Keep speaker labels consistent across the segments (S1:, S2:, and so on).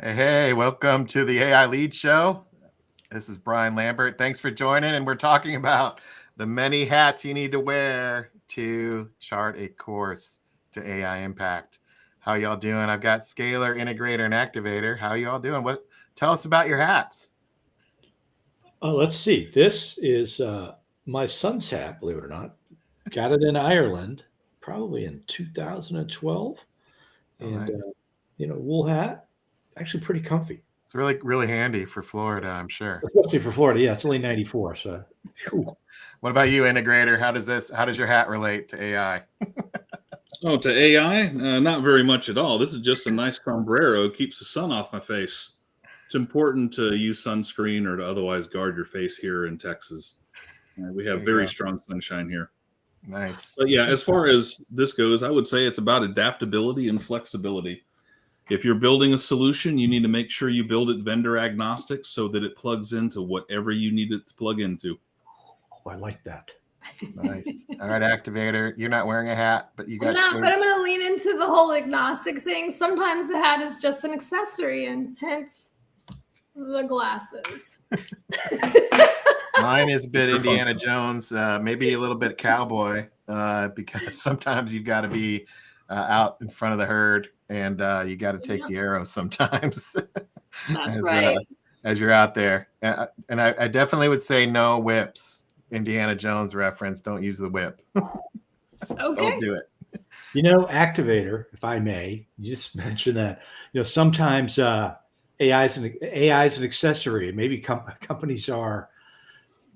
S1: Hey, welcome to the AI Lead Show. This is Brian Lambert. Thanks for joining. And we're talking about the many hats you need to wear to chart a course to AI impact. How y'all doing? I've got Scaler, Integrator, and Activator. How y'all doing? Tell us about your hats.
S2: Let's see. This is my son's hat, believe it or not. Got it in Ireland, probably in 2012. And,
S1: nice.
S2: Wool hat, actually pretty comfy.
S1: It's really, really handy for Florida, I'm sure.
S2: Especially for Florida. Yeah, it's only 94. So,
S1: what about you, Integrator? How does your hat relate to AI?
S3: Oh, to AI? Not very much at all. This is just a nice sombrero. It keeps the sun off my face. It's important to use sunscreen or to otherwise guard your face here in Texas. We have very strong sunshine here.
S1: Nice.
S3: But yeah, as far as this goes, I would say it's about adaptability and flexibility. If you're building a solution, you need to make sure you build it vendor agnostic so that it plugs into whatever you need it to plug into.
S2: Oh, I like that.
S1: Nice. All right, Activator. You're not wearing a hat, but you got.
S4: But I'm going to lean into the whole agnostic thing. Sometimes the hat is just an accessory, and hence the glasses.
S1: Mine is a bit Indiana Jones, maybe a little bit cowboy, because sometimes you've got to be out in front of the herd, and you got to take the arrows sometimes.
S4: That's right.
S1: As you're out there, and I definitely would say no whips. Indiana Jones reference. Don't use the whip.
S4: Okay.
S1: Don't do it.
S2: Activator, if I may, you just mentioned that. Sometimes AI is an accessory. Maybe companies are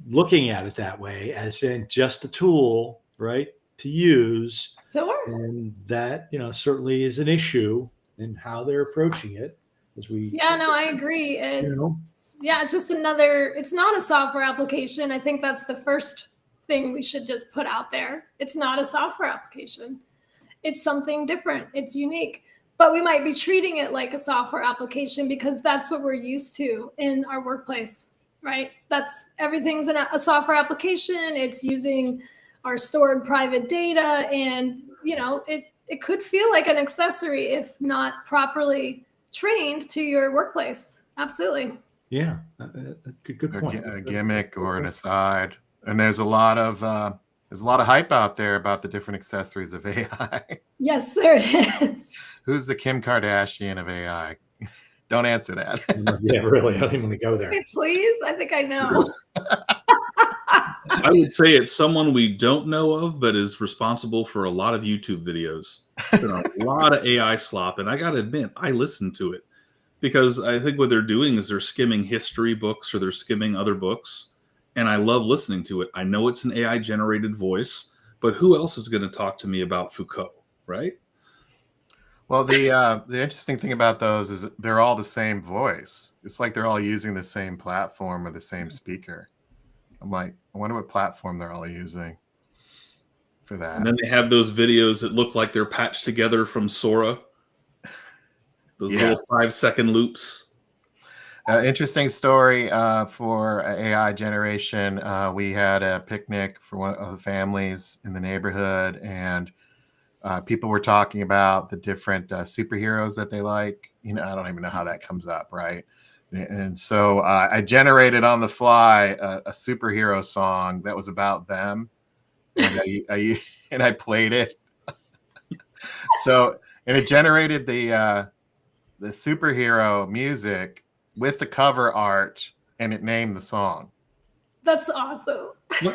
S2: looking at it that way, as in just a tool, right, to use.
S4: Sure.
S2: And that certainly is an issue in how they're approaching it.
S4: I agree. It's just it's not a software application. I think that's the first thing we should just put out there. It's not a software application. It's something different. It's unique, but we might be treating it like a software application because that's what we're used to in our workplace, right? Everything's in a software application. It's using our stored private data, and it could feel like an accessory if not properly trained to your workplace. Absolutely.
S2: Yeah, good point.
S1: A gimmick or an aside, and there's a lot of hype out there about the different accessories of AI.
S4: Yes, there is.
S1: Who's the Kim Kardashian of AI? Don't answer that.
S2: Yeah, really. I don't even want to go there.
S4: Okay, please. I think I know.
S3: I would say it's someone we don't know of, but is responsible for a lot of YouTube videos. There's been a lot of AI slop, and I got to admit, I listen to it because I think what they're doing is they're skimming history books or they're skimming other books, and I love listening to it. I know it's an AI-generated voice, but who else is going to talk to me about Foucault, right?
S1: Well, the interesting thing about those is they're all the same voice. It's like they're all using the same platform or the same speaker. I'm like, I wonder what platform they're all using for that.
S3: And then they have those videos that look like they're patched together from Sora. Those little 5-second loops.
S1: Interesting story for AI generation. We had a picnic for one of the families in the neighborhood, and people were talking about the different superheroes that they like. I don't even know how that comes up, right? And so I generated on the fly a superhero song that was about them, and I played it. And it generated the superhero music with the cover art, and it named the song.
S4: That's awesome.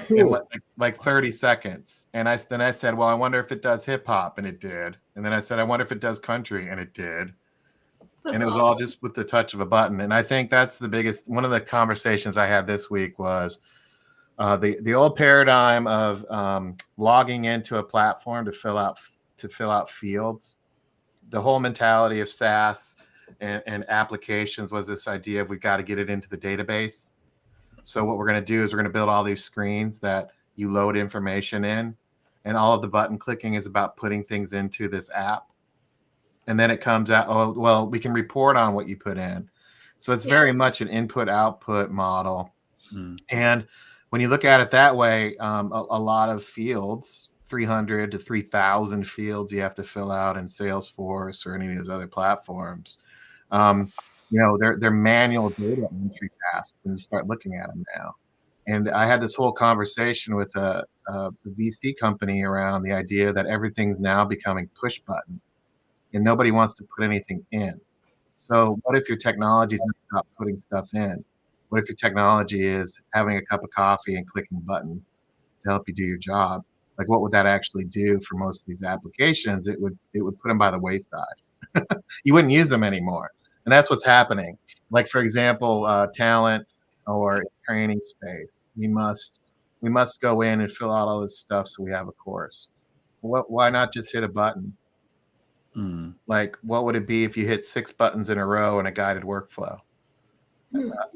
S1: In like 30 seconds. And then I said, well, I wonder if it does hip hop, and it did. And then I said, I wonder if it does country, and it did. And it was all just with the touch of a button. And I think that's the biggest, one of the conversations I had this week was the old paradigm of logging into a platform to fill out fields the whole mentality of SaaS and applications was this idea of we've got to get it into the database. So what we're going to do is we're going to build all these screens that you load information in, and all of the button clicking is about putting things into this app. And then it comes out, oh, well, we can report on what you put in. So it's very much an input-output model. And when you look at it that way, a lot of fields, 300 to 3,000 fields you have to fill out in Salesforce or any of these other platforms. They're manual data entry tasks, and you start looking at them now. And I had this whole conversation with a VC company around the idea that everything's now becoming push button, and nobody wants to put anything in. So what if your technology is not putting stuff in? What if your technology is having a cup of coffee and clicking buttons to help you do your job? Like, what would that actually do for most of these applications? It would put them by the wayside. You wouldn't use them anymore. And that's what's happening. Like, for example, talent or training space. We must go in and fill out all this stuff so we have a course. Why not just hit a button? Like, what would it be if you hit 6 buttons in a row in a guided workflow,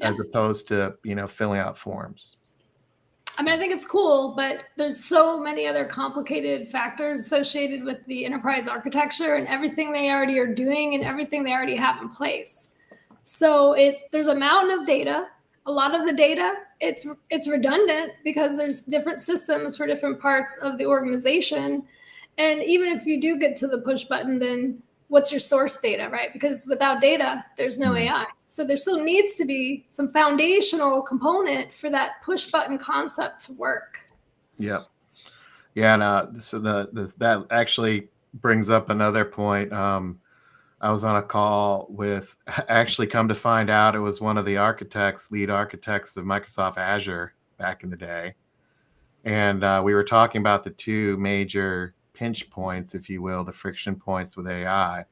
S1: as opposed to, filling out forms?
S4: I mean, I think it's cool, but there's so many other complicated factors associated with the enterprise architecture and everything they already are doing and everything they already have in place. So there's a mountain of data. A lot of the data, it's redundant because there's different systems for different parts of the organization. And even if you do get to the push button, then what's your source data, right? Because without data, there's no AI. So there still needs to be some foundational component for that push button concept to work.
S1: Yep. Yeah. And so that actually brings up another point. I was on a call with, actually come to find out, it was one of the lead architects of Microsoft Azure back in the day. And we were talking about the two major pinch points, if you will, the friction points with AI.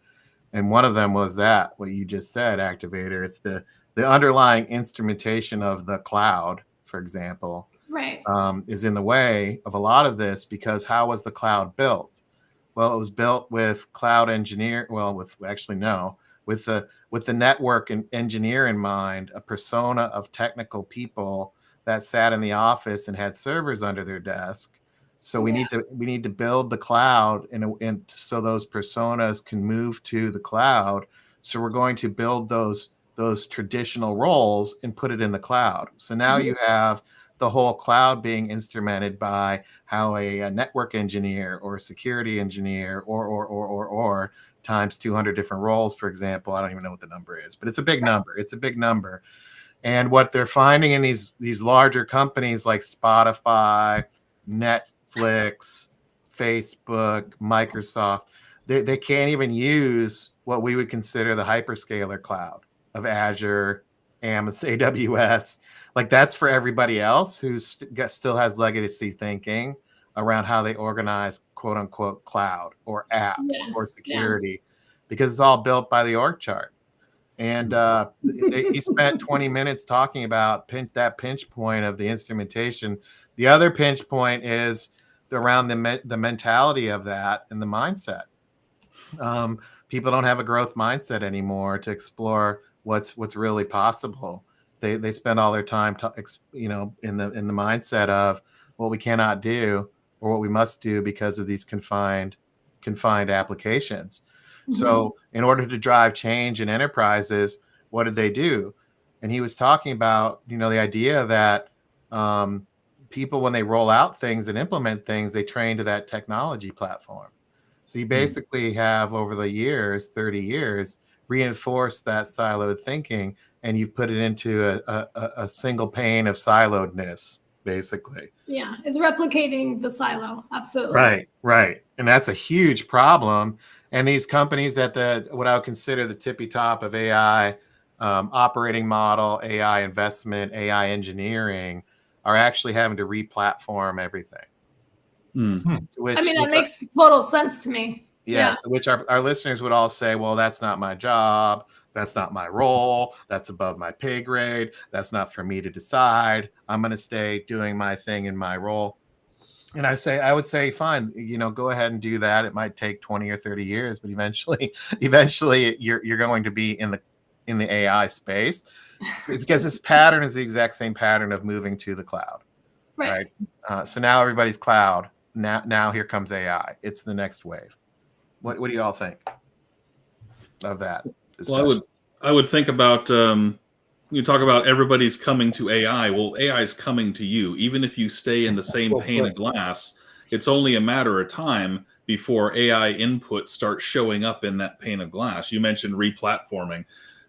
S1: And one of them was what you just said, Activator. It's the underlying instrumentation of the cloud, for example,
S4: right,
S1: is in the way of a lot of this, because how was the cloud built? Well, it was built with cloud engineer. Well, with the network and engineer in mind, a persona of technical people that sat in the office and had servers under their desk. So we need to build the cloud and so those personas can move to the cloud. So we're going to build those traditional roles and put it in the cloud. So now you have the whole cloud being instrumented by how a network engineer or a security engineer or times 200 different roles, for example. I don't even know what the number is, but it's a big number. It's a big number. And what they're finding in these larger companies like Spotify, Netflix, Facebook, Microsoft, they can't even use what we would consider the hyperscaler cloud of Azure, Amazon, AWS. Like, that's for everybody else who still has legacy thinking around how they organize quote unquote cloud or apps or security, because it's all built by the org chart. And he spent 20 minutes talking about that pinch point of the instrumentation. The other pinch point is around the mentality of that and the mindset. People don't have a growth mindset anymore to explore what's really possible. They spend all their time in the mindset of what we cannot do or what we must do because of these confined applications. So in order to drive change in enterprises, what did they do? And he was talking about, the idea that people, when they roll out things and implement things, they train to that technology platform. So you basically have, over the years, 30 years, reinforced that siloed thinking, and you've put it into a single pane of siloedness, basically.
S4: Yeah, it's replicating the silo. Absolutely.
S1: Right. And that's a huge problem. And these companies at what I would consider the tippy top of AI operating model, AI investment, AI engineering, are actually having to re-platform everything.
S4: That makes total sense to me.
S1: So which our listeners would all say, well, that's not my job. That's not my role. That's above my pay grade. That's not for me to decide. I'm going to stay doing my thing in my role. And I would say, fine, go ahead and do that. It might take 20 or 30 years, but eventually you're going to be in the AI space, because this pattern is the exact same pattern of moving to the cloud, right? So now everybody's cloud. Now here comes AI. It's the next wave. What do you all think of that discussion?
S3: Well, I would think about, you talk about everybody's coming to AI. Well, AI is coming to you. Even if you stay in the same pane of glass, it's only a matter of time before AI input starts showing up in that pane of glass. You mentioned replatforming.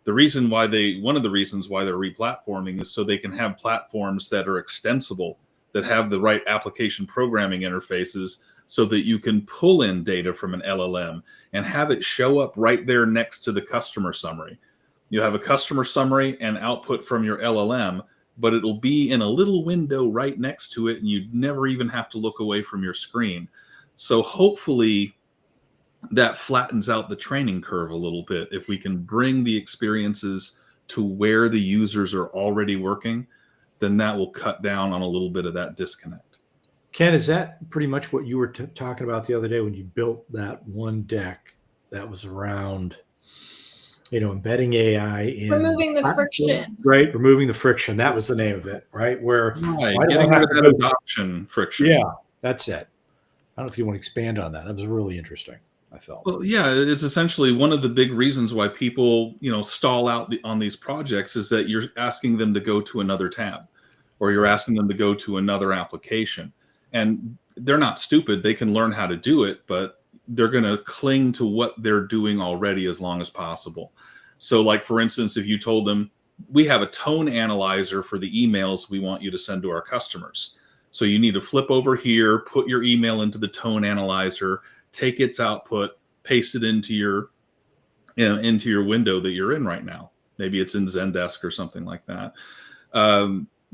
S3: One of the reasons why they're replatforming is so they can have platforms that are extensible, that have the right application programming interfaces, so that you can pull in data from an LLM and have it show up right there next to the customer summary. You have a customer summary and output from your LLM, but it'll be in a little window right next to it, and you'd never even have to look away from your screen. So hopefully that flattens out the training curve a little bit. If we can bring the experiences to where the users are already working, then that will cut down on a little bit of that disconnect.
S2: Ken, is that pretty much what you were talking about the other day when you built that one deck that was around, embedding AI in
S4: removing the friction?
S2: Right, removing the friction. That was the name of it, right?
S3: Getting rid of that adoption friction.
S2: Yeah, that's it. I don't know if you want to expand on that. That was really interesting, I felt.
S3: Well, yeah, it's essentially one of the big reasons why people, stall out on these projects, is that you're asking them to go to another tab, or you're asking them to go to another application. And they're not stupid. They can learn how to do it, but they're going to cling to what they're doing already as long as possible. So like, for instance, if you told them, we have a tone analyzer for the emails we want you to send to our customers. So you need to flip over here, put your email into the tone analyzer, take its output, paste it into your window that you're in right now. Maybe it's in Zendesk or something like that.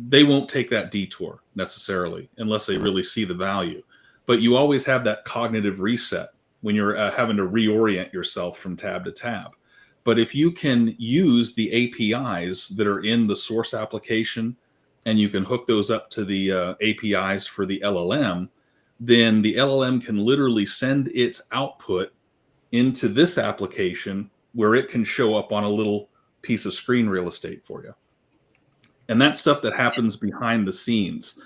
S3: They won't take that detour necessarily unless they really see the value. But you always have that cognitive reset when you're having to reorient yourself from tab to tab. But if you can use the APIs that are in the source application, and you can hook those up to the APIs for the LLM, then the LLM can literally send its output into this application, where it can show up on a little piece of screen real estate for you. And that's stuff that happens behind the scenes.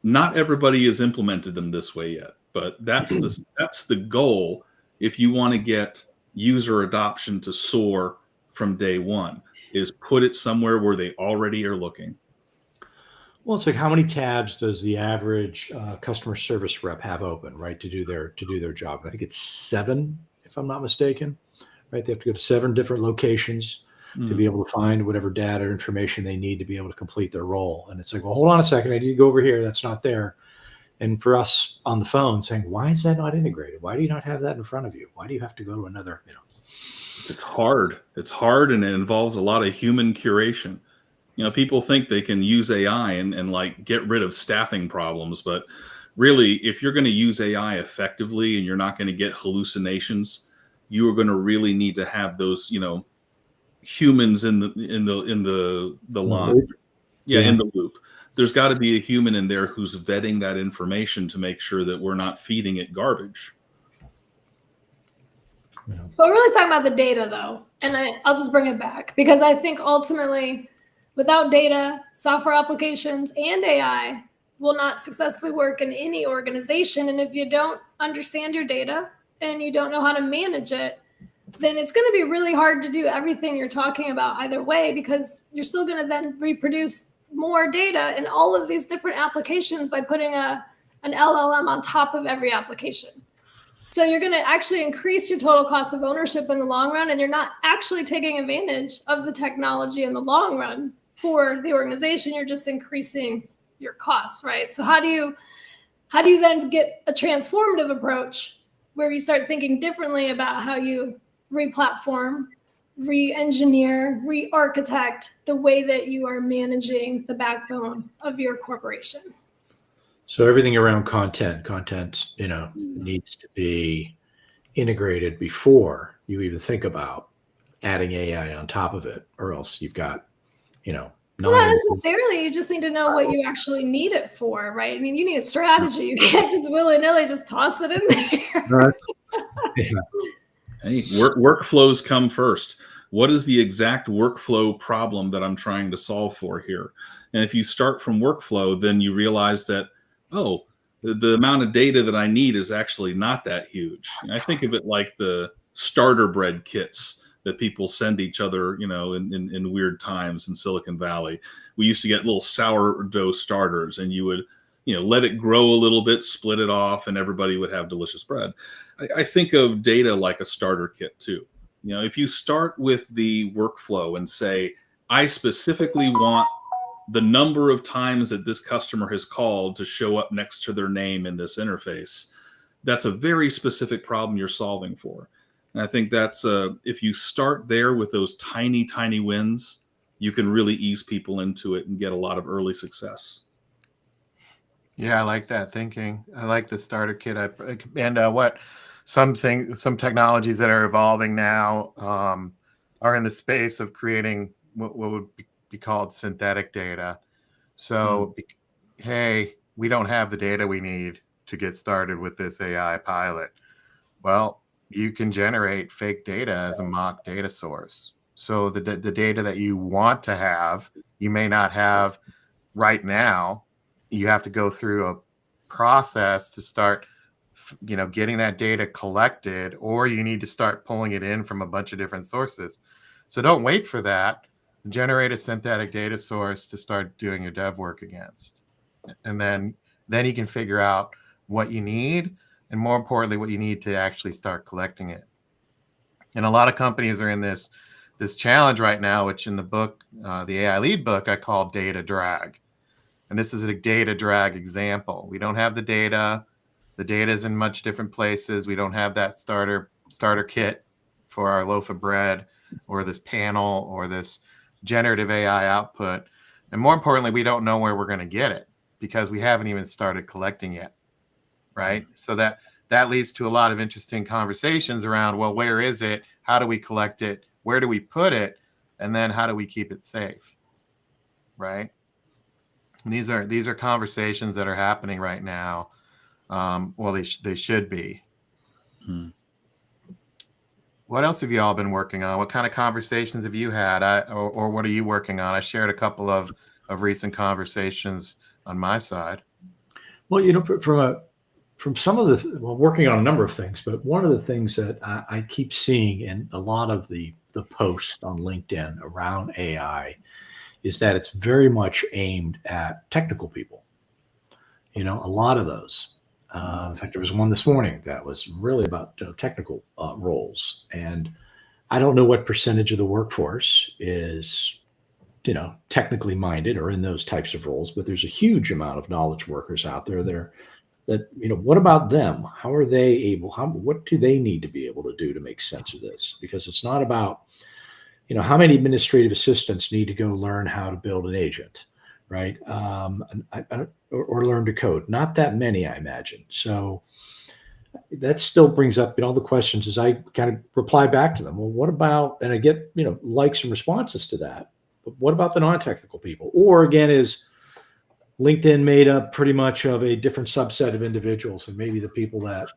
S3: Not everybody has implemented them this way yet, but that's the goal if you want to get user adoption to soar from day one, is put it somewhere where they already are looking.
S2: Well, it's like, how many tabs does the average customer service rep have open, right, to do their job? I think it's 7, if I'm not mistaken, right? They have to go to 7 different locations to be able to find whatever data or information they need to be able to complete their role. And it's like, well, hold on a second, I need to go over here. That's not there. And for us on the phone saying, why is that not integrated? Why do you not have that in front of you? Why do you have to go to another,
S3: It's hard. It's hard, and it involves a lot of human curation. People think they can use AI and like get rid of staffing problems, but really, if you're going to use AI effectively and you're not going to get hallucinations, you are going to really need to have those, humans in the line. In the loop. There's got to be a human in there who's vetting that information to make sure that we're not feeding it garbage.
S4: But we're really talking about the data, though, and I'll just bring it back, because I think ultimately, without data, software applications and AI will not successfully work in any organization. And if you don't understand your data and you don't know how to manage it, then it's going to be really hard to do everything you're talking about either way, because you're still going to then reproduce more data in all of these different applications by putting an LLM on top of every application. So you're going to actually increase your total cost of ownership in the long run, and you're not actually taking advantage of the technology in the long run for the organization. You're just increasing your costs, right? So how do you then get a transformative approach where you start thinking differently about how you re-platform, re-engineer, re-architect the way that you are managing the backbone of your corporation?
S2: So everything around content, needs to be integrated before you even think about adding AI on top of it, or else you've got,
S4: Well, not necessarily. You just need to know what you actually need it for, right? I mean, you need a strategy. You can't just willy-nilly just toss it in there.
S3: Hey, workflows come first. What is the exact workflow problem that I'm trying to solve for here? And if you start from workflow, then you realize that, oh, the amount of data that I need is actually not that huge. I think of it like the starter bread kits that people send each other, you know, in weird times in Silicon Valley. We used to get little sourdough starters, and you would, you know, let it grow a little bit, split it off, and everybody would have delicious bread. I think of data like a starter kit too. You know, if you start with the workflow and say, I specifically want the number of times that this customer has called to show up next to their name in this interface, that's a very specific problem you're solving for. And I think that's if you start there with those tiny, tiny wins, you can really ease people into it and get a lot of early success.
S1: Yeah, I like that thinking. I like the starter kit. And what some technologies that are evolving now are in the space of creating what would be called synthetic data. So, hey, we don't have the data we need to get started with this AI pilot. Well, you can generate fake data as a mock data source. So the data that you want to have, you may not have right now. You have to go through a process to start, you know, getting that data collected, or you need to start pulling it in from a bunch of different sources. So don't wait for that. Generate a synthetic data source to start doing your dev work against. And then you can figure out what you need, and more importantly, what you need to actually start collecting it. And a lot of companies are in this challenge right now, which in the book, the AI Lead book, I call data drag. And this is a data drag example. We don't have the data. The data is in much different places. We don't have that starter kit for our loaf of bread, or this panel, or this generative AI output. And more importantly, we don't know where we're going to get it because we haven't even started collecting yet, right? So that leads to a lot of interesting conversations around, well, where is it? How do we collect it? Where do we put it? And then how do we keep it safe, right? And these are conversations that are happening right now. Well, they should be. What else have you all been working on? What kind of conversations have you had? Or what are you working on? I shared a couple of recent conversations on my side.
S2: Well, you know, from some of the, working on a number of things, but one of the things that I keep seeing in a lot of the posts on LinkedIn around AI is that it's very much aimed at technical people. You know, a lot of those. In fact, there was one this morning that was really about technical roles. And I don't know what percentage of the workforce is, you know, technically minded or in those types of roles, but there's a huge amount of knowledge workers out there that, you know, what about them? How are they able, what do they need to be able to do to make sense of this? Because it's not about, you know, how many administrative assistants need to go learn how to build an agent, right? Or learn to code. Not that many, I imagine. So that still brings up, you know, the questions as I kind of reply back to them. Well, what about, and I get, you know, likes and responses to that, but what about the non-technical people? Or again, is LinkedIn made up pretty much of a different subset of individuals, and maybe the people that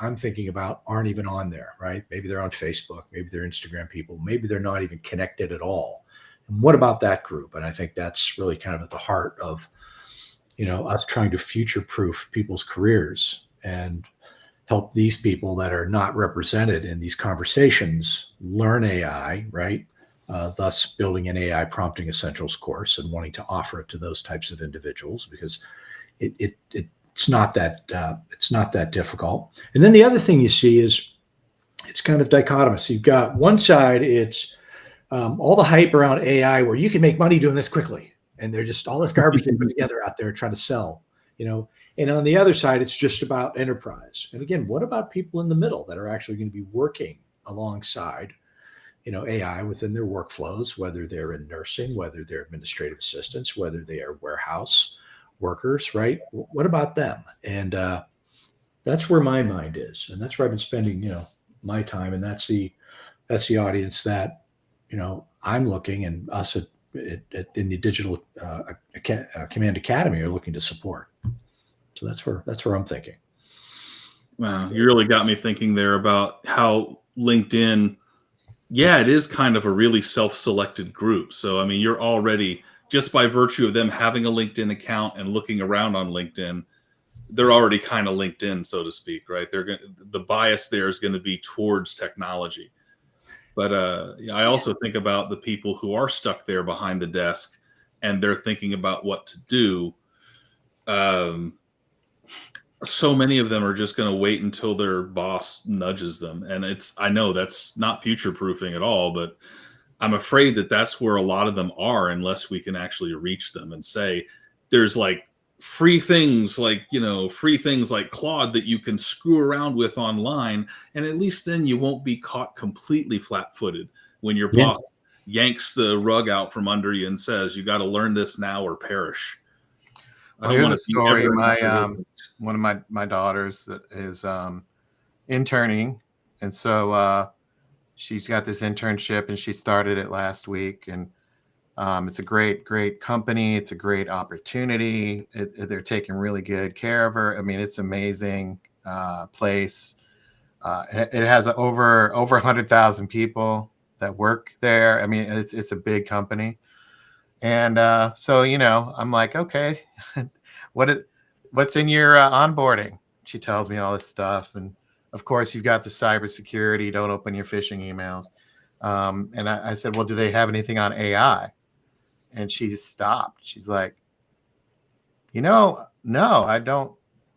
S2: I'm thinking about aren't even on there, right? Maybe they're on Facebook, maybe they're Instagram people, maybe they're not even connected at all. And what about that group? And I think that's really kind of at the heart of, you know, us trying to future-proof people's careers and help these people that are not represented in these conversations learn AI, right? Thus building an AI prompting essentials course and wanting to offer it to those types of individuals, because it's not that difficult. And then the other thing you see is it's kind of dichotomous. You've got one side, it's all the hype around AI where you can make money doing this quickly. And they're just all this garbage they put together out there trying to sell, you know. And on the other side, it's just about enterprise. And again, what about people in the middle that are actually going to be working alongside, you know, AI within their workflows, whether they're in nursing, whether they're administrative assistants, whether they are warehouse workers, right? What about them? And that's where my mind is. And that's where I've been spending, you know, my time. And that's the audience that, you know, I'm looking, and us at, in the digital command academy are looking to support. So that's where I'm thinking.
S3: Wow, you really got me thinking there about how LinkedIn, yeah, it is kind of a really self-selected group. So, I mean, you're already, just by virtue of them having a LinkedIn account and looking around on LinkedIn, they're already kind of linked in, so to speak, right? The bias there is going to be towards technology. But I also think about the people who are stuck there behind the desk and they're thinking about what to do. So many of them are just going to wait until their boss nudges them. And I know that's not future proofing at all, but I'm afraid that that's where a lot of them are, unless we can actually reach them and say, there's like free things like Claude that you can screw around with online. And at least then you won't be caught completely flat footed when your boss yanks the rug out from under you and says, you got to learn this now or perish.
S1: Well, here's a story. One of my daughters that is interning, and so she's got this internship, and she started it last week, and it's a great company. It's a great opportunity. They're taking really good care of her. I mean, it's amazing place. It has over 100,000 people that work there. I mean, it's a big company. And so, I'm like, okay, what's in your onboarding? She tells me all this stuff. And of course, you've got the cybersecurity. Don't open your phishing emails. And I said, well, do they have anything on AI? And she stopped. She's like, no, I don't.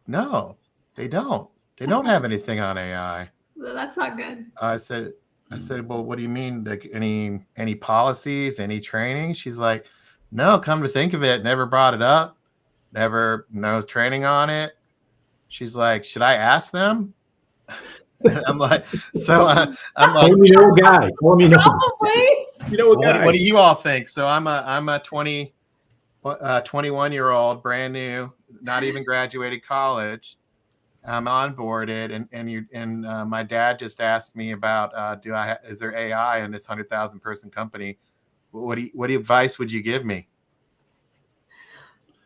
S1: No, they don't. They don't have anything on AI.
S4: That's not good.
S1: I said, well, what do you mean? Like any policies, any training? She's like, no, come to think of it, never brought it up, never no training on it. She's like, should I ask them? I'm like, I'm like,
S2: you know, a guy.
S4: Probably.
S2: You know, a guy.
S1: What do you all think? So I'm a 21-year-old, brand new, not even graduated college. I'm onboarded, and my dad just asked me about is there AI in this 100,000 person company? What advice would you give me?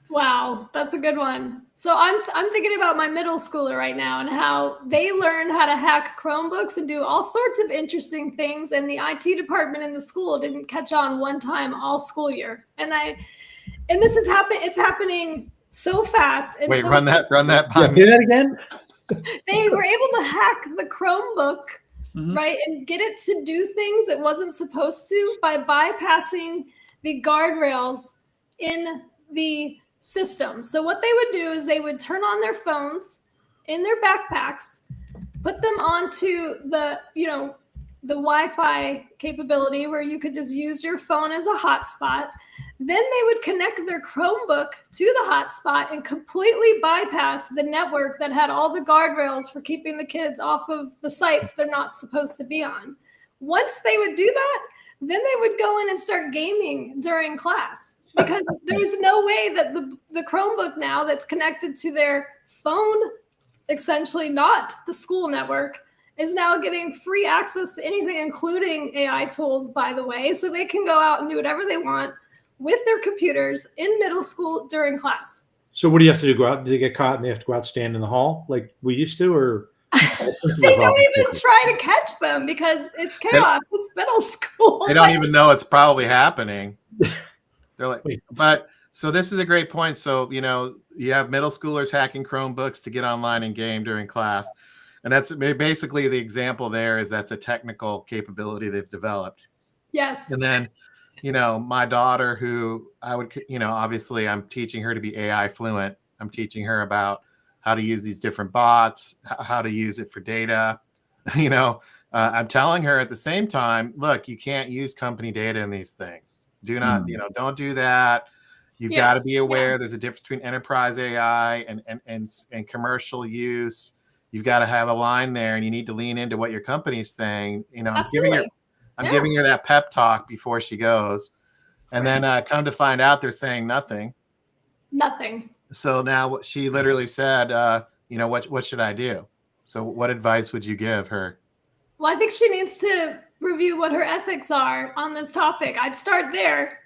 S4: Wow, that's a good one. So I'm thinking about my middle schooler right now and how they learned how to hack Chromebooks and do all sorts of interesting things, and the IT department in the school didn't catch on one time all school year. And this is it's happening so fast. And
S1: Wait, run that by me.
S2: Do that again.
S4: They were able to hack the Chromebook, right, and get it to do things it wasn't supposed to by bypassing the guardrails in the system. So what they would do is they would turn on their phones in their backpacks, put them onto the Wi-Fi capability where you could just use your phone as a hotspot. Then they would connect their Chromebook to the hotspot and completely bypass the network that had all the guardrails for keeping the kids off of the sites they're not supposed to be on. Once they would do that, then they would go in and start gaming during class, because there's no way that the Chromebook now that's connected to their phone, essentially not the school network, is now getting free access to anything, including AI tools, by the way, so they can go out and do whatever they want with their computers in middle school during class.
S2: So what do you have to do? Go out? Do they get caught and they have to go out, stand in the hall like we used to, or?
S4: They don't even try to catch them because it's chaos. It's middle school.
S1: They don't even know it's probably happening. They're like, but so this is a great point. So, you have middle schoolers hacking Chromebooks to get online and game during class. And that's basically the example there is that's a technical capability they've developed.
S4: Yes.
S1: And then, my daughter, who I would, obviously I'm teaching her to be AI fluent. I'm teaching her about how to use these different bots, how to use it for data. I'm telling her at the same time, look, you can't use company data in these things. Do not, don't do that. You've got to be aware there's a difference between enterprise AI and commercial use. You've got to have a line there, and you need to lean into what your company's saying. I'm giving her that pep talk before she goes. And then come to find out they're saying nothing.
S4: Nothing.
S1: So now she literally said, what should I do? So what advice would you give her?
S4: Well, I think she needs to review what her ethics are on this topic. I'd start there.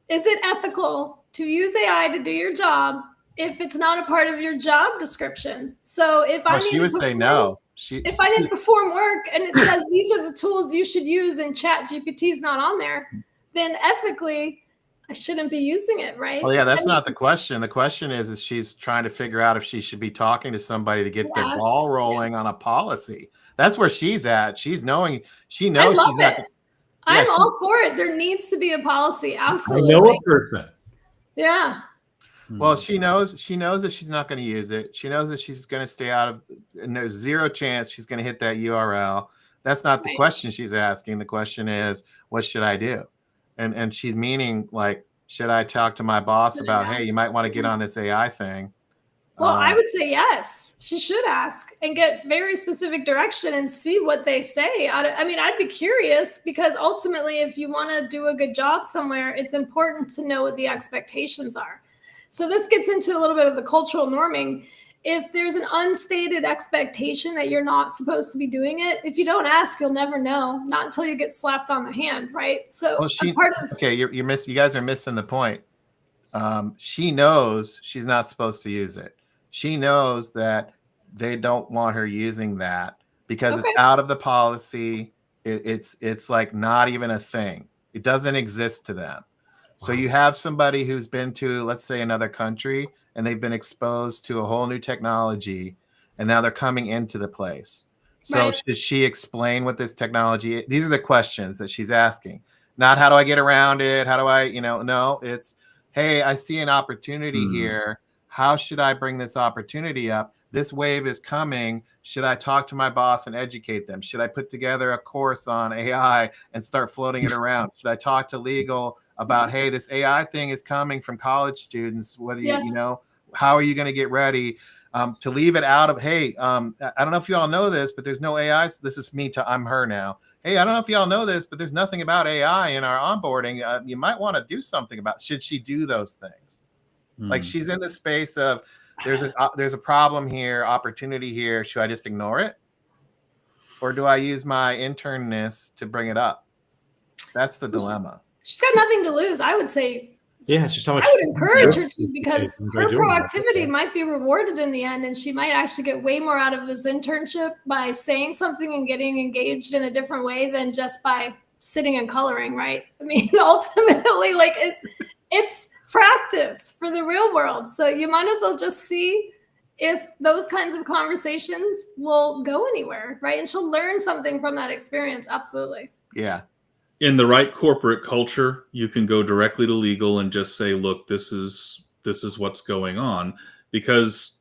S4: Is it ethical to use AI to do your job if it's not a part of your job description? So if I
S1: she
S4: need
S1: would
S4: to
S1: say
S4: perform,
S1: no.
S4: if I need to perform work and it says these are the tools you should use and Chat GPT is not on there, then ethically I shouldn't be using it, right?
S1: Well, yeah, that's not the question. The question is she's trying to figure out if she should be talking to somebody to get their
S4: Yes,
S1: ball rolling on a policy. That's where she's at. She knows
S4: I
S1: she's
S4: love
S1: not.
S4: it.
S1: Yeah,
S4: I'm all for it. There needs to be a policy.
S2: I
S4: Absolutely.
S2: know a person.
S4: Yeah.
S1: Well, she knows that she's not going to use it. She knows that she's going to stay out of, and there's zero chance she's going to hit that URL. That's not the
S4: Right.
S1: question she's asking. The question is, what should I do? And she's meaning like, should I talk to my boss about, hey, you might want to get on this AI thing?
S4: Well, I would say yes. She should ask and get very specific direction and see what they say. I mean, I'd be curious because ultimately, if you want to do a good job somewhere, it's important to know what the expectations are. So this gets into a little bit of the cultural norming. If there's an unstated expectation that you're not supposed to be doing it, if you don't ask, you'll never know. Not until you get slapped on the hand, right? So
S1: well,
S4: okay,
S1: you guys are missing the point. She knows she's not supposed to use it. She knows that they don't want her using that because it's out of the policy. It's like not even a thing. It doesn't exist to them. So you have somebody who's been to, let's say, another country, and they've been exposed to a whole new technology, and now they're coming into the place. So should she explain what this technology is? These are the questions that she's asking. Not how do I get around it? How do I, no, it's, hey, I see an opportunity here. How should I bring this opportunity up? This wave is coming. Should I talk to my boss and educate them? Should I put together a course on AI and start floating it around? Should I talk to legal about, hey, this AI thing is coming from college students, whether how are you going to get ready? To leave it out of, hey, I don't know if you all know this, but there's no AI. This is me, I'm her now. Hey, I don't know if y'all know this, but there's nothing about AI in our onboarding. You might want to do something about, should she do those things? Like she's in the space of, there's a problem here, opportunity here. Should I just ignore it? Or do I use my internness to bring it up? That's the dilemma.
S4: She's got nothing to lose. I would say,
S2: yeah, it's just how much
S4: I would encourage her to, because her proactivity might be rewarded in the end, and she might actually get way more out of this internship by saying something and getting engaged in a different way than just by sitting and coloring, right? I mean, ultimately, like it's practice for the real world. So you might as well just see if those kinds of conversations will go anywhere, right? And she'll learn something from that experience. Absolutely.
S1: Yeah.
S3: In the right corporate culture, you can go directly to legal and just say, look, this is what's going on, because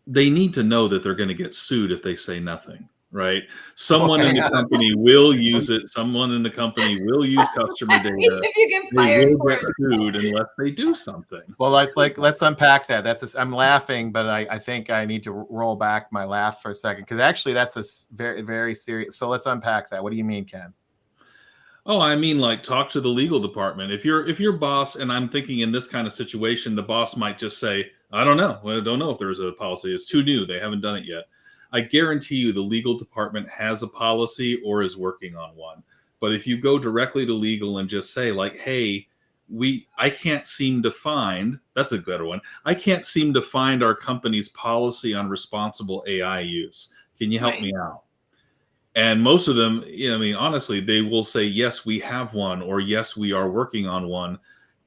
S3: they need to know that they're going to get sued if they say nothing, right? Someone in the company will use it. Someone in the company will use customer data.
S4: If you get fired,
S3: they will get sued unless they do something.
S1: Well, let's unpack that. I'm laughing, but I think I need to roll back my laugh for a second, because actually that's a very, very serious. So let's unpack that. What do you mean, Ken?
S3: Oh, I mean, like, talk to the legal department. If your boss, and I'm thinking in this kind of situation, the boss might just say, I don't know. I don't know if there's a policy. It's too new. They haven't done it yet. I guarantee you the legal department has a policy or is working on one. But if you go directly to legal and just say, like, hey, I can't seem to find, that's a good one. I can't seem to find our company's policy on responsible AI use. Can you help me out? And most of them, I mean, honestly, they will say, yes, we have one, or yes, we are working on one.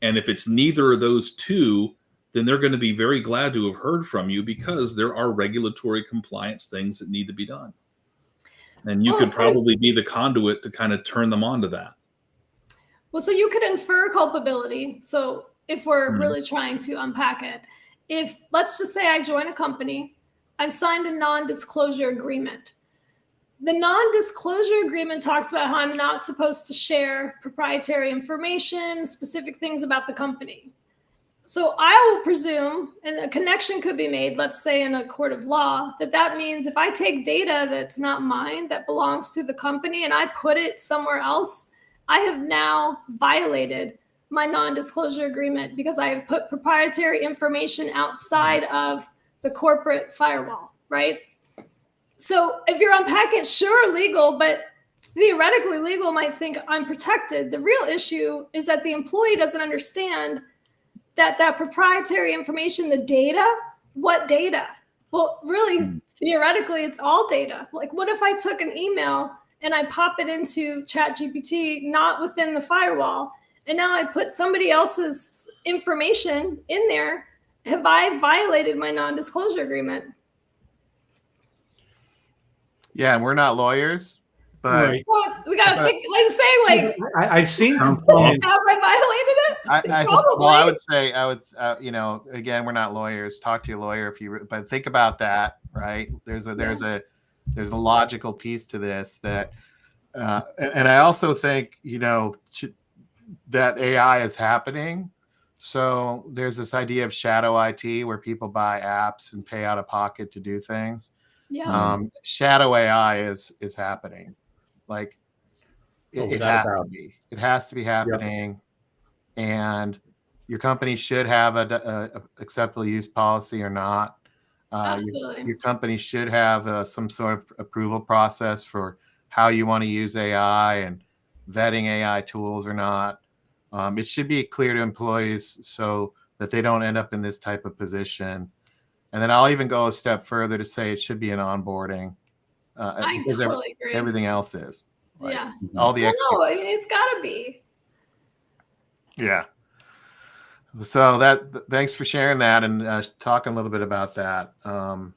S3: And if it's neither of those two, then they're going to be very glad to have heard from you, because there are regulatory compliance things that need to be done. And you could probably be the conduit to kind of turn them on to that.
S4: Well, so you could infer culpability. So if we're really trying to unpack it, if let's just say I join a company, I've signed a non-disclosure agreement. The non-disclosure agreement talks about how I'm not supposed to share proprietary information, specific things about the company. So I will presume, and a connection could be made, let's say in a court of law, that means if I take data that's not mine, that belongs to the company, and I put it somewhere else, I have now violated my non-disclosure agreement because I have put proprietary information outside of the corporate firewall, right? So if you're unpacking, sure, legal, but theoretically legal might think I'm protected. The real issue is that the employee doesn't understand that that proprietary information, the data, what data? Well, really, theoretically, it's all data. Like, what if I took an email and I pop it into ChatGPT, not within the firewall, and now I put somebody else's information in there? Have I violated my non-disclosure agreement?
S1: Yeah, and we're not lawyers, but
S2: Right.
S4: Well, we got to pick, like, say, like,
S2: I've seen
S4: have
S2: complaints.
S4: I violated it?
S1: well, I would say, you know, again, we're not lawyers. Talk to your lawyer if you, but think about that, right? There's a logical piece to this that, and I also think, you know, that AI is happening. So there's this idea of shadow IT where people buy apps and pay out of pocket to do things.
S4: Yeah.
S1: Shadow AI is happening. Like it has to be. It has to be happening. Yep. And your company should have a acceptable use policy or not.
S4: Absolutely.
S1: Your company should have some sort of approval process for how you want to use AI and vetting AI tools or not. It should be clear to employees so that they don't end up in this type of position. And then I'll even go a step further to say it should be an onboarding.
S4: I totally agree.
S1: Everything else is.
S4: Like, yeah.
S1: All the
S4: no, I mean, it's got to be.
S1: Yeah. So thanks for sharing that and talking a little bit about that. I'll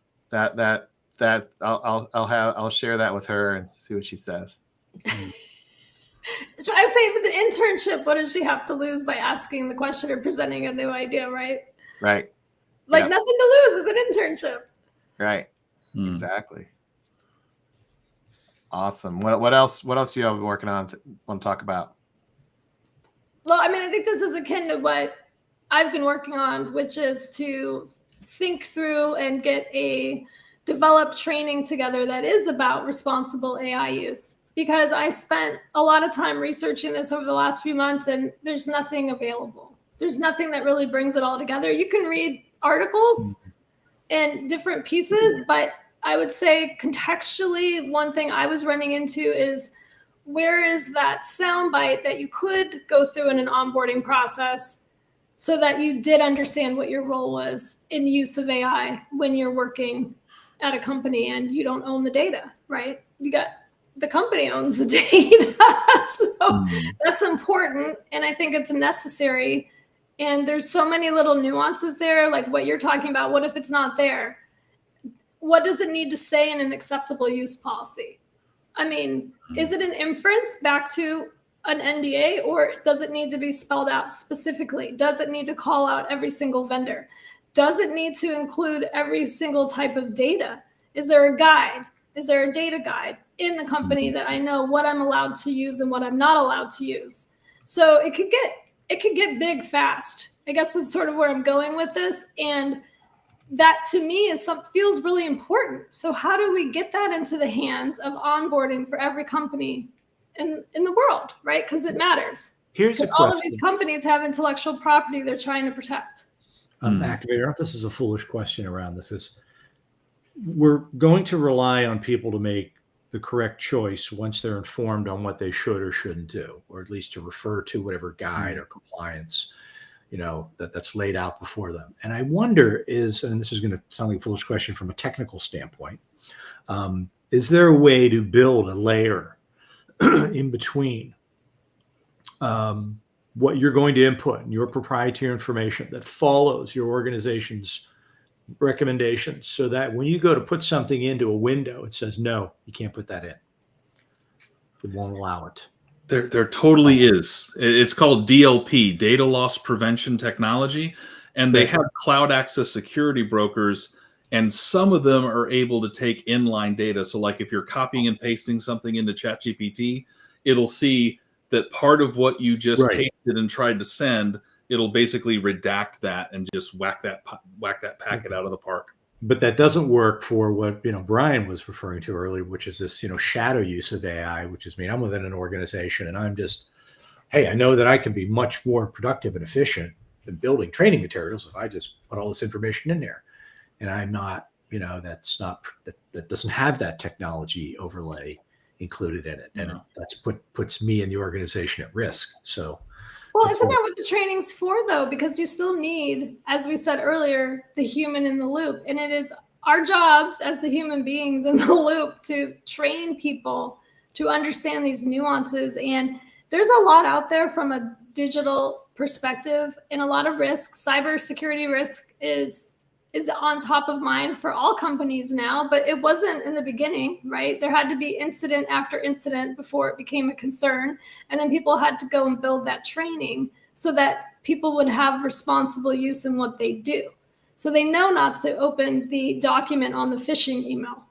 S1: share that with her and see what she says.
S4: I say if it's an internship, what does she have to lose by asking the question or presenting a new idea, right?
S1: Right.
S4: Like nothing to lose. It's an internship.
S1: Right. Exactly. Awesome. What else do you have been working on want to talk about?
S4: Well, I mean, I think this is akin to what I've been working on, which is to think through and get a developed training together that is about responsible AI use. Because I spent a lot of time researching this over the last few months, and there's nothing available. There's nothing that really brings it all together. You can read articles and different pieces, but I would say contextually, one thing I was running into is where is that soundbite that you could go through in an onboarding process so that you did understand what your role was in use of AI when you're working at a company and you don't own the data, right? The company owns the data. So that's important. And I think it's necessary. And there's so many little nuances there, like what you're talking about. What if it's not there? What does it need to say in an acceptable use policy? I mean, is it an inference back to an NDA, or does it need to be spelled out specifically? Does it need to call out every single vendor? Does it need to include every single type of data? Is there a guide? Is there a data guide in the company that I know what I'm allowed to use and what I'm not allowed to use? So it could get big fast. I guess is sort of where I'm going with this. And that to me feels really important. So how do we get that into the hands of onboarding for every company in the world, right? Because it matters. Because all of these companies have intellectual property they're trying to protect.
S2: Activator, this is a foolish question around this. We're going to rely on people to make the correct choice once they're informed on what they should or shouldn't do, or at least to refer to whatever guide or compliance, that's laid out before them. And I wonder and this is going to sound like a foolish question from a technical standpoint, is there a way to build a layer in between what you're going to input and your proprietary information that follows your organization's recommendations, so that when you go to put something into a window, it says, no, you can't put that in. It won't allow it.
S3: There totally is. It's called DLP, Data Loss Prevention Technology. And they have cloud access security brokers, and some of them are able to take inline data. So like if you're copying and pasting something into ChatGPT, it'll see that part of what you just pasted and tried to send, it'll basically redact that and just whack that packet out of the park.
S2: But that doesn't work for what Brian was referring to earlier, which is this shadow use of AI, which is I'm within an organization and I'm just, hey, I know that I can be much more productive and efficient in building training materials if I just put all this information in there, and I'm not, that doesn't have that technology overlay included in it, and
S3: Yeah.
S2: that's puts me and the organization at risk. So,
S4: Well,
S2: that's
S4: isn't
S2: what-
S4: that what the training's for, though? Because you still need, as we said earlier, the human in the loop. And it is our jobs as the human beings in the loop to train people to understand these nuances. And there's a lot out there from a digital perspective and a lot of risk. Cybersecurity risk is on top of mind for all companies now, but it wasn't in the beginning, right? There had to be incident after incident before it became a concern. And then people had to go and build that training so that people would have responsible use in what they do. So they know not to open the document on the phishing email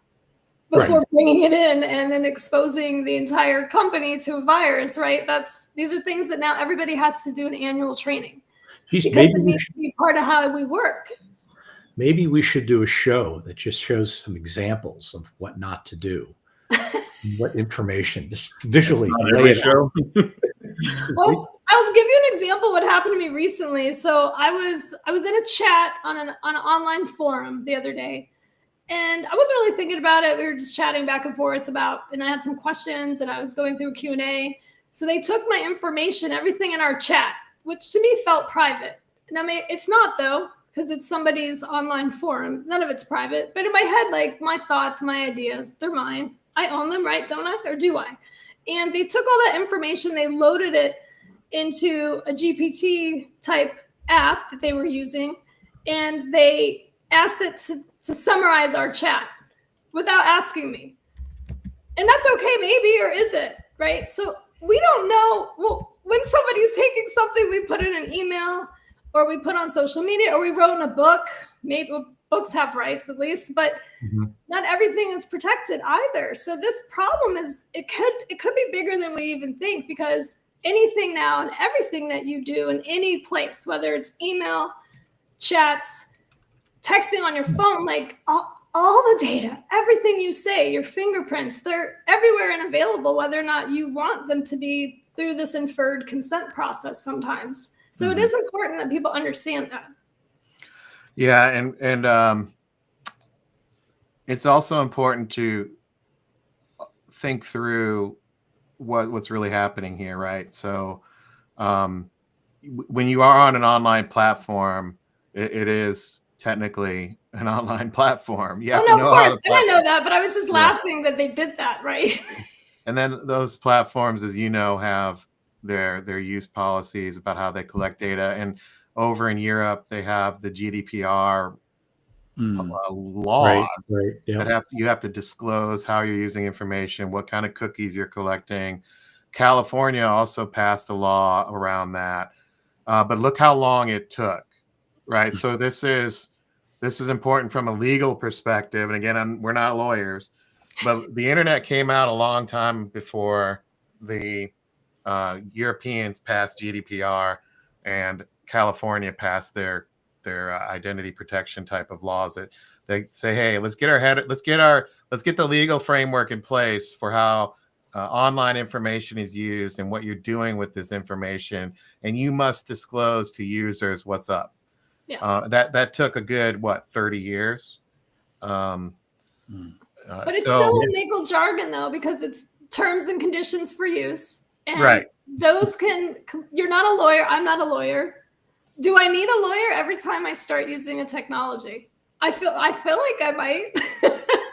S4: before bringing it in and then exposing the entire company to a virus, right? These are things that now everybody has to do in annual training because it needs to be part of how we work.
S2: Maybe we should do a show that just shows some examples of what not to do, what information, just visually lay it out.
S4: Well, I'll give you an example of what happened to me recently. So I was in a chat on an online forum the other day, and I wasn't really thinking about it. We were just chatting back and forth and I had some questions, and I was going through Q&A. So they took my information, everything in our chat, which to me felt private. And I mean, it's not though, because it's somebody's online forum. None of it's private. But in my head, like my thoughts, my ideas, they're mine. I own them, right? Don't I? Or do I? And they took all that information, they loaded it into a GPT type app that they were using, and they asked it to summarize our chat without asking me. And that's okay, maybe, or is it, right? So we don't know. Well, when somebody's taking something we put in an email or we put on social media or we wrote in a book, maybe books have rights at least, but not everything is protected either. So this problem it could be bigger than we even think, because anything now and everything that you do in any place, whether it's email, chats, texting on your phone, like all the data, everything you say, your fingerprints, they're everywhere and available, whether or not you want them to be through this inferred consent process sometimes. So it is important that people understand that.
S1: Yeah, and it's also important to think through what's really happening here, right? So when you are on an online platform, it is technically an online platform. You have to know
S4: of course,
S1: how
S4: I know that, but I was just laughing that they did that, right?
S1: And then those platforms, as you know, have their use policies about how they collect data. And over in Europe, they have the GDPR laws that you have to disclose how you're using information, what kind of cookies you're collecting. California also passed a law around that, but look how long it took, right? So this is important from a legal perspective. And again, we're not lawyers, but the internet came out a long time before the Europeans passed GDPR and California passed their identity protection type of laws that they say, hey, let's get the legal framework in place for how online information is used and what you're doing with this information, and you must disclose to users what's up. That took a good 30 years.
S4: But it's still legal jargon though, because it's terms and conditions for use. And those you're not a lawyer. I'm not a lawyer. Do I need a lawyer every time I start using a technology? I feel like I might.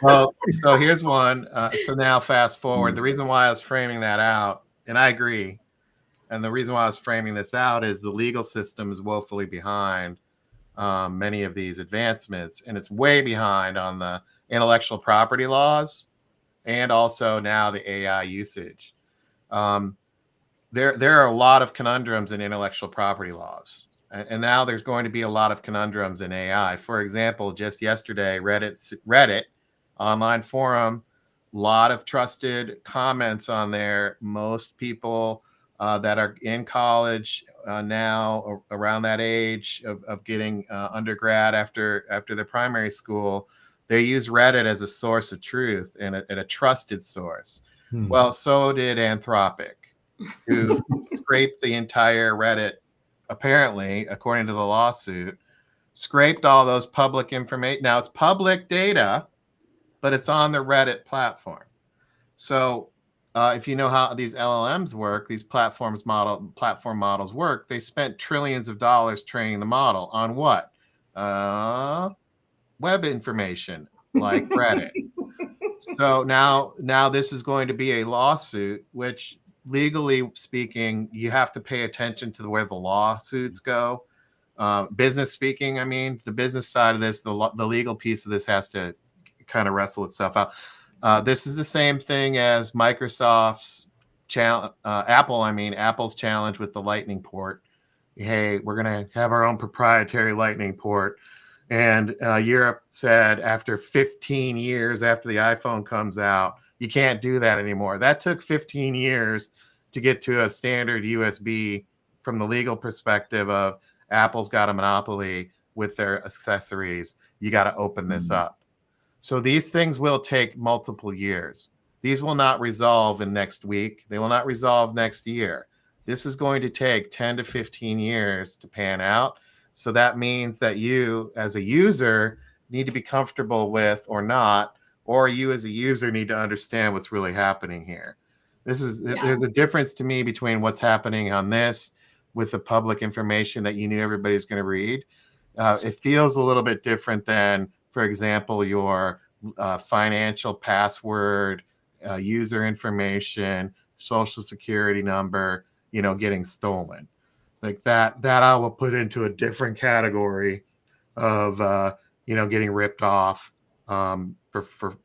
S1: Well, so here's one. So now fast forward. The reason why I was framing that out, and I agree, and the reason why I was framing this out is the legal system is woefully behind many of these advancements, and it's way behind on the intellectual property laws and also now the AI usage. There are a lot of conundrums in intellectual property laws. And now there's going to be a lot of conundrums in AI. For example, just yesterday, Reddit online forum, a lot of trusted comments on there. Most people that are in college now, around that age of getting undergrad after their primary school, they use Reddit as a source of truth and a trusted source. Well, so did Anthropic, who scraped the entire Reddit. Apparently, according to the lawsuit, scraped all those public information. Now it's public data, but it's on the Reddit platform. So if you know how these LLMs work, these platform models work, they spent trillions of dollars training the model on what? Web information like Reddit. So now this is going to be a lawsuit, which legally speaking, you have to pay attention to where the lawsuits go. Business speaking, I mean, the business side of this, the legal piece of this has to kind of wrestle itself out. This is the same thing as Microsoft's Apple's challenge with the Lightning port. Hey, we're going to have our own proprietary Lightning port. And Europe said after 15 years after the iPhone comes out, you can't do that anymore. That took 15 years to get to a standard USB from the legal perspective of Apple's got a monopoly with their accessories. You got to open this up. So these things will take multiple years. These will not resolve in next week. They will not resolve next year. This is going to take 10 to 15 years to pan out. So that means that you as a user need to be comfortable with or not, or you as a user need to understand what's really happening here. There's a difference to me between what's happening on this with the public information that you knew everybody's going to read. It feels a little bit different than, for example, your financial password, user information, social security number, getting stolen. Like that I will put into a different category of getting ripped off for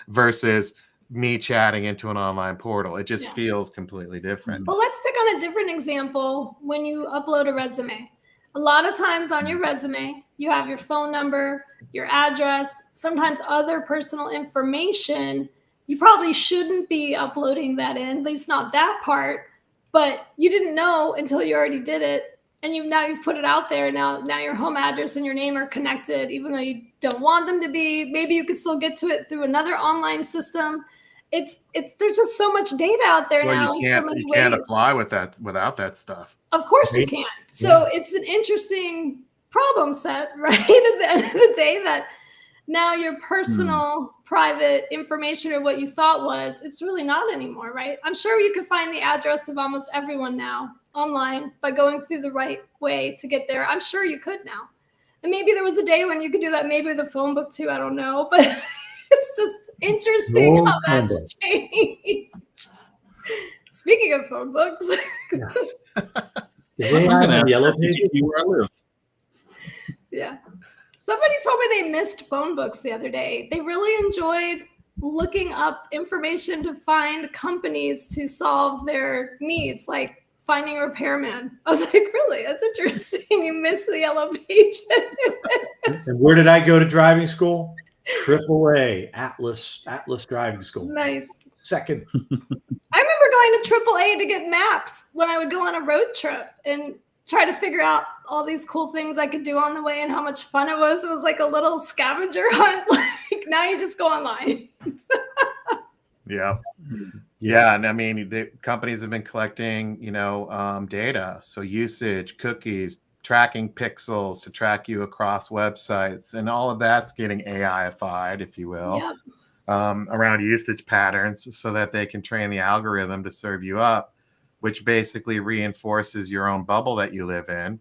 S1: versus me chatting into an online portal. It just feels completely different.
S4: Well, let's pick on a different example. When you upload a resume, a lot of times on your resume, you have your phone number, your address, sometimes other personal information. You probably shouldn't be uploading that in, at least not that part. But you didn't know until you already did it, and you've put it out there. Now your home address and your name are connected, even though you don't want them to be. Maybe you could still get to it through another online system. There's just so much data out there now.
S1: You can't apply without that stuff.
S4: Of course you can't. So it's an interesting problem set, right? At the end of the day, that now your personal private information or what you thought was, it's really not anymore, right? I'm sure you could find the address of almost everyone now online by going through the right way to get there. I'm sure you could now. And maybe there was a day when you could do that, maybe with a phone book too, I don't know. But it's just interesting how that's changed. Speaking of phone books.
S2: Is AI on the Yellow Pages?
S3: Where I live.
S4: Yeah. Somebody told me they missed phone books the other day. They really enjoyed looking up information to find companies to solve their needs, like finding a repairman. I was like, really? That's interesting. You missed the Yellow Pages.
S2: And where did I go to driving school? AAA, Atlas Driving School.
S4: Nice.
S2: Second.
S4: I remember going to AAA to get maps when I would go on a road trip and try to figure out all these cool things I could do on the way and how much fun it was. It was like a little scavenger hunt. Like now you just go online.
S1: Yeah. And I mean, the companies have been collecting, data. So usage, cookies, tracking pixels to track you across websites. And all of that's getting AI-ified, if you will, around usage patterns so that they can train the algorithm to serve you up, which basically reinforces your own bubble that you live in.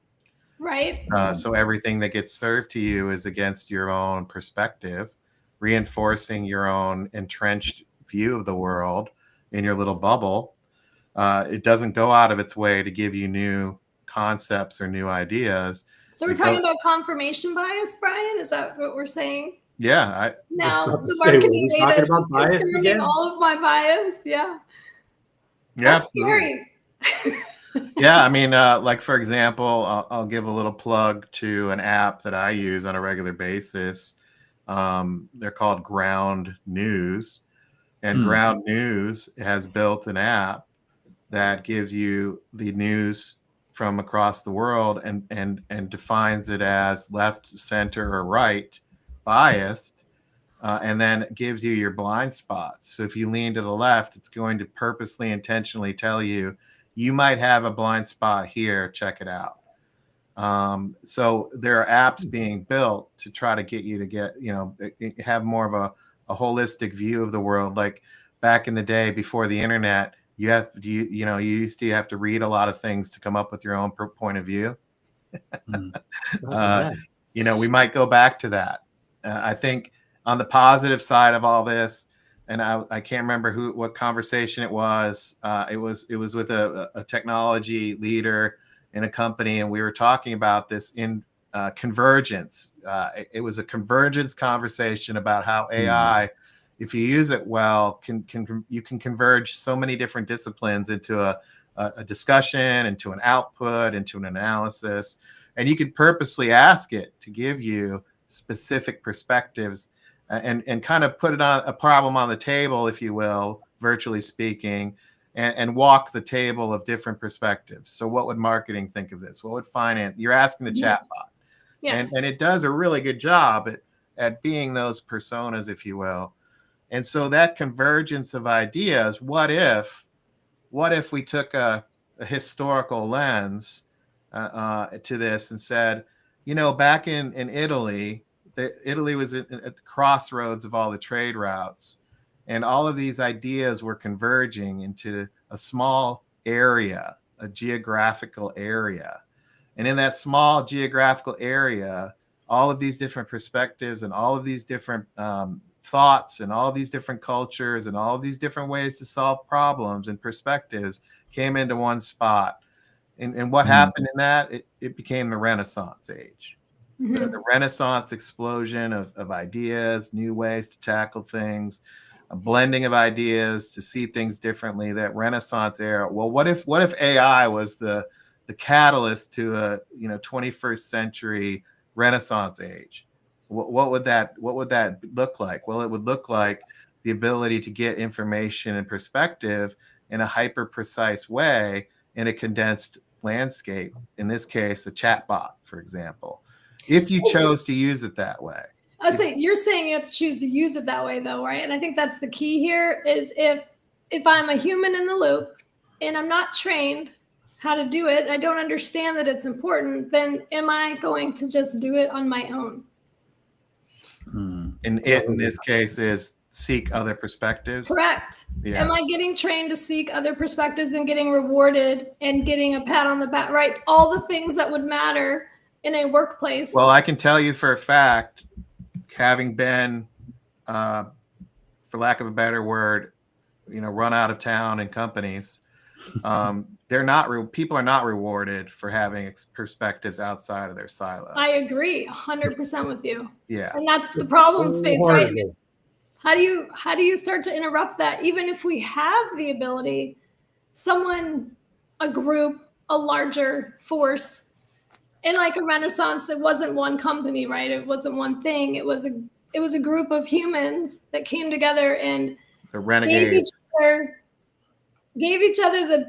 S4: Right.
S1: So everything that gets served to you is against your own perspective, reinforcing your own entrenched view of the world in your little bubble. It doesn't go out of its way to give you new concepts or new ideas.
S4: So we're talking about confirmation bias, Brian? Is that what we're saying?
S1: Yeah.
S4: Now the marketing data is just confirming all of my bias. Yeah. That's scary.
S1: Yeah, I mean, like for example, I'll give a little plug to an app that I use on a regular basis. They're called Ground News, and Ground News has built an app that gives you the news from across the world and defines it as left, center, or right biased, and then gives you your blind spots. So if you lean to the left, it's going to purposely, intentionally tell you, you might have a blind spot here, check it out. So there are apps being built to try to get you to have more of a holistic view of the world. Like back in the day before the internet, you used to have to read a lot of things to come up with your own point of view. We might go back to that. I think on the positive side of all this, and I can't remember what conversation it was. It was with a technology leader in a company, and we were talking about this in convergence. It was a convergence conversation about how AI, if you use it well, you can converge so many different disciplines into a discussion, into an output, into an analysis. And you could purposely ask it to give you specific perspectives and kind of put it on a problem on the table, if you will, virtually speaking, and walk the table of different perspectives. So what would marketing think of this? What would finance? You're asking the chatbot. Yeah. And it does a really good job at being those personas, if you will. And so that convergence of ideas, what if we took a historical lens to this and said, back in Italy, Italy was at the crossroads of all the trade routes, and all of these ideas were converging into a small area, a geographical area. And in that small geographical area, all of these different perspectives and all of these different thoughts and all of these different cultures and all of these different ways to solve problems and perspectives came into one spot. And what happened in that? It became the Renaissance age. The Renaissance explosion of ideas, new ways to tackle things, a blending of ideas to see things differently, that Renaissance era. Well, what if AI was the catalyst to a 21st century Renaissance age? What would that look like? Well, it would look like the ability to get information and perspective in a hyper precise way in a condensed landscape. In this case, a chatbot, for example, if you chose to use it that way.
S4: You're saying you have to choose to use it that way, though, right? And I think that's the key here is if I'm a human in the loop and I'm not trained how to do it, I don't understand that it's important, then am I going to just do it on my own?
S1: And it, in this case, is seek other perspectives.
S4: Correct. Yeah. Am I getting trained to seek other perspectives and getting rewarded and getting a pat on the back, right? All the things that would matter in a workplace.
S1: Well, I can tell you for a fact, having been, for lack of a better word, run out of town in companies, people are not rewarded for having perspectives outside of their silo.
S4: I agree 100% with you.
S1: Yeah.
S4: And that's the problem space, right? How do you start to interrupt that? Even if we have the ability, a group, a larger force, in like a Renaissance, it wasn't one company, right? It wasn't one thing. It was a group of humans that came together and
S1: the renegades
S4: gave each other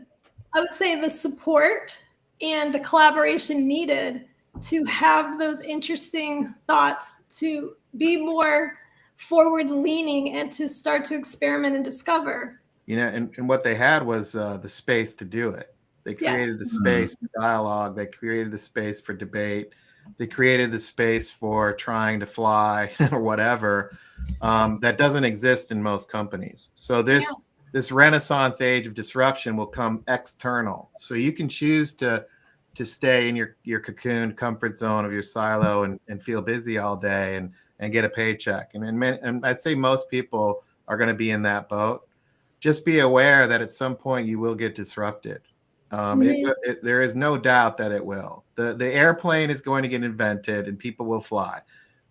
S4: the support and the collaboration needed to have those interesting thoughts, to be more forward leaning and to start to experiment and discover.
S1: And what they had was the space to do it. They created the space for dialogue. They created the space for debate. They created the space for trying to fly or whatever. That doesn't exist in most companies. So this Renaissance age of disruption will come external. So you can choose to stay in your cocoon comfort zone of your silo and feel busy all day and get a paycheck. And I'd say most people are going to be in that boat. Just be aware that at some point you will get disrupted. There is no doubt that it will. The airplane is going to get invented and people will fly.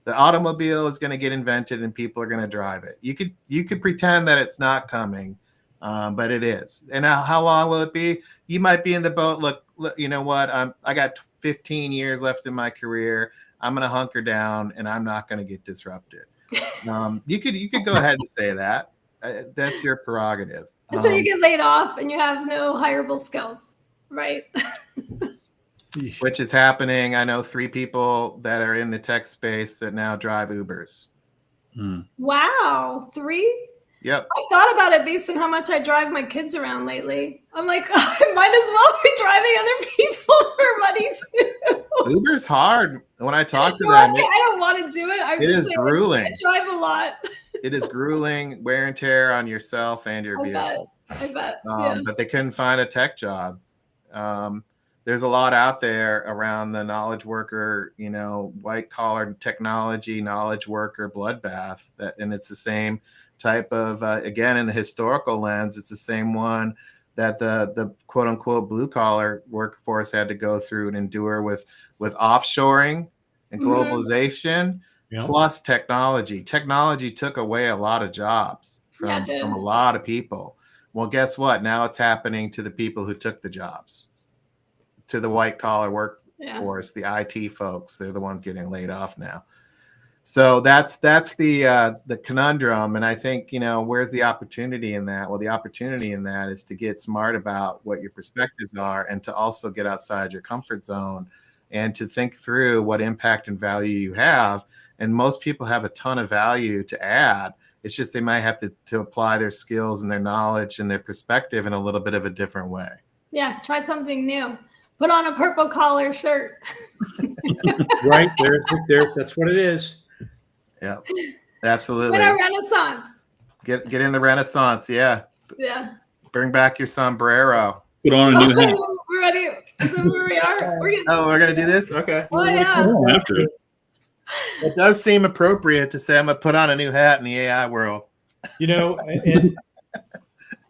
S1: The automobile is going to get invented and people are going to drive it. You could pretend that it's not coming, but it is. And how long will it be? You might be in the boat. Look, you know what? I got 15 years left in my career. I'm going to hunker down and I'm not going to get disrupted. You could go ahead and say that. That's your prerogative.
S4: Until you get laid off and you have no hireable skills, right?
S1: Which is happening. I know 3 people that are in the tech space that now drive Ubers.
S4: Wow, 3?
S1: Yep.
S4: I've thought about it based on how much I drive my kids around lately. I'm like, I might as well be driving other people for money too.
S1: Uber's hard. When I talk to them,
S4: I don't want to do it.
S1: It is grueling.
S4: I drive a lot.
S1: it is grueling, wear and tear on yourself and your vehicle.
S4: I bet. Yeah.
S1: But they couldn't find a tech job. There's a lot out there around the knowledge worker, white collar technology, knowledge worker bloodbath. And it's the same type of, again, in the historical lens, it's the same one that the quote unquote blue collar workforce had to go through and endure with offshoring and globalization, plus technology. Technology took away a lot of jobs from a lot of people. Well, guess what? Now it's happening to the people who took the jobs, to the white collar workforce, the IT folks. They're the ones getting laid off now. So that's the conundrum. And I think, where's the opportunity in that? Well, the opportunity in that is to get smart about what your perspectives are and to also get outside your comfort zone and to think through what impact and value you have. And most people have a ton of value to add. It's just they might have to apply their skills and their knowledge and their perspective in a little bit of a different way.
S4: Yeah, try something new. Put on a purple collar shirt.
S2: Right there. That's what it is.
S1: Yeah, absolutely.
S4: In a Renaissance.
S1: Get in the Renaissance. Yeah.
S4: Yeah.
S1: Bring back your sombrero.
S3: Put on a new hat.
S4: We're ready. Is that where we are? We're
S1: gonna do this. Okay.
S4: Oh yeah.
S3: After.
S1: It does seem appropriate to say I'm gonna put on a new hat in the AI world.
S2: And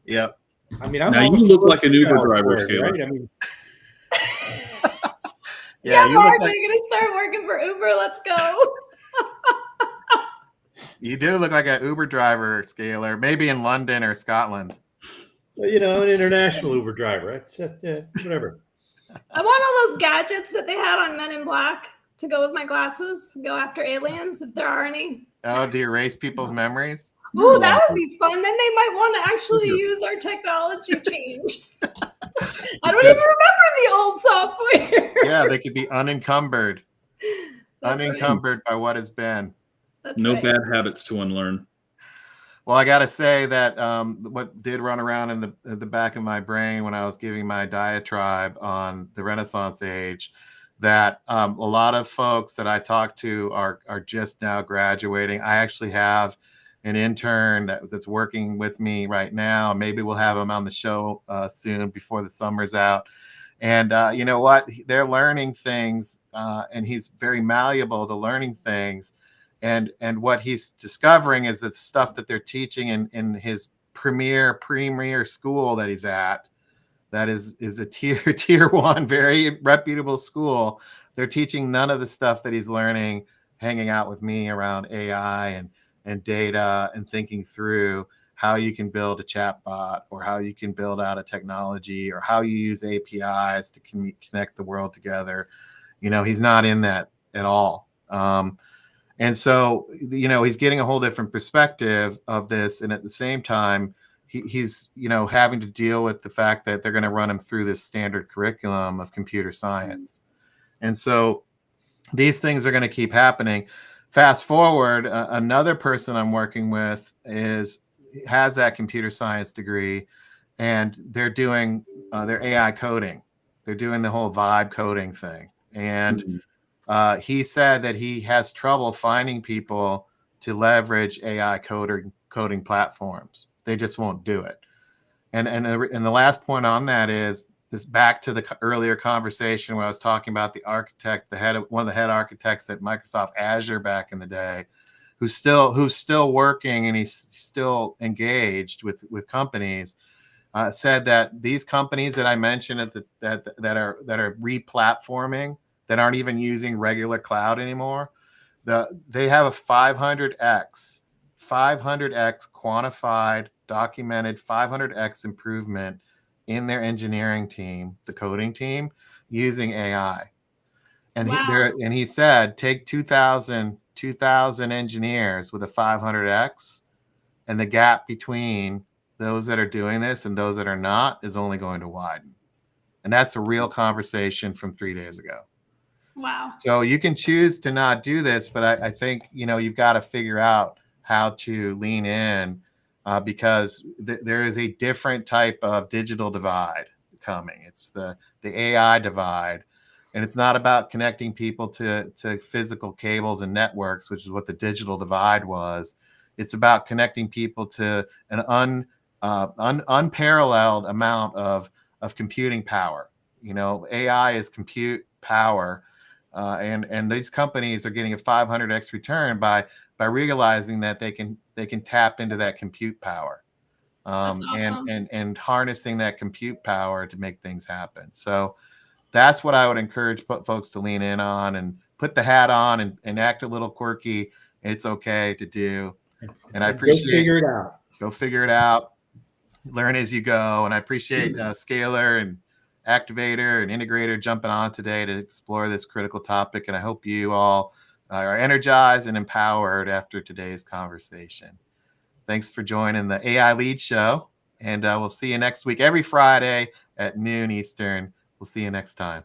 S1: yep.
S2: I mean, I'm
S3: now you look like an Uber driver, Scalar.
S2: Right? I mean,
S4: yeah, Mark, we're gonna start working for Uber. Let's go.
S1: You do look like an Uber driver, Scalar. Maybe in London or Scotland.
S2: an international Uber driver. Right? Whatever.
S4: I want all those gadgets that they had on Men in Black to go with my glasses. Go after aliens if there are any.
S1: Oh, to erase people's memories?
S4: Ooh, that would be fun. Then they might want to actually use our technology change. I don't even remember the old software.
S1: Yeah, they could be unencumbered. Unencumbered by what has been.
S4: That's
S3: no
S4: right.
S3: bad habits to unlearn.
S1: Well, I got to say that what did run around in the back of my brain when I was giving my diatribe on the Renaissance age, that a lot of folks that I talk to are just now graduating. I actually have an intern that's working with me right now. Maybe we'll have him on the show soon before the summer's out. And you know what? They're learning things, and he's very malleable to learning things. And what he's discovering is that stuff that they're teaching in his premier school that he's at, that is a tier one, very reputable school. They're teaching none of the stuff that he's learning hanging out with me around AI and data and thinking through how you can build a chatbot or how you can build out a technology or how you use APIs to connect the world together. He's not in that at all. And so, he's getting a whole different perspective of this. And at the same time, he's, having to deal with the fact that they're going to run him through this standard curriculum of computer science. And so these things are going to keep happening. Fast forward, another person I'm working with has that computer science degree, and they're doing their AI coding. They're doing the whole vibe coding thing. And he said that he has trouble finding people to leverage AI coding platforms. They just won't do it. And the last point on that is this, back to the earlier conversation where I was talking about the architect, one of the head architects at Microsoft Azure back in the day, who's still working and he's still engaged with companies. Said that these companies that I mentioned that are re-platforming, that aren't even using regular cloud anymore, they have a 500x quantified, documented 500x improvement in their engineering team, the coding team, using AI. And
S4: wow.
S1: he said, take 2,000 engineers with a 500x, and the gap between those that are doing this and those that are not is only going to widen. And that's a real conversation from 3 days ago.
S4: Wow.
S1: So you can choose to not do this, but I think, you've got to figure out how to lean in because there is a different type of digital divide coming. It's the AI divide. And it's not about connecting people to physical cables and networks, which is what the digital divide was. It's about connecting people to an unparalleled amount of computing power. You know, AI is compute power, and these companies are getting a 500x return by realizing that they can tap into that compute power,
S4: That's awesome.
S1: and harnessing that compute power to make things happen. So that's what I would encourage folks to lean in on and put the hat on and act a little quirky. It's okay to do. And I appreciate
S2: Go figure it out.
S1: Go figure it out. Learn as you go. And I appreciate Scalar and Activator and Integrator jumping on today to explore this critical topic. And I hope you all are energized and empowered after today's conversation. Thanks for joining the AI Lead Show. And we'll see you next week, every Friday at noon Eastern. We'll see you next time.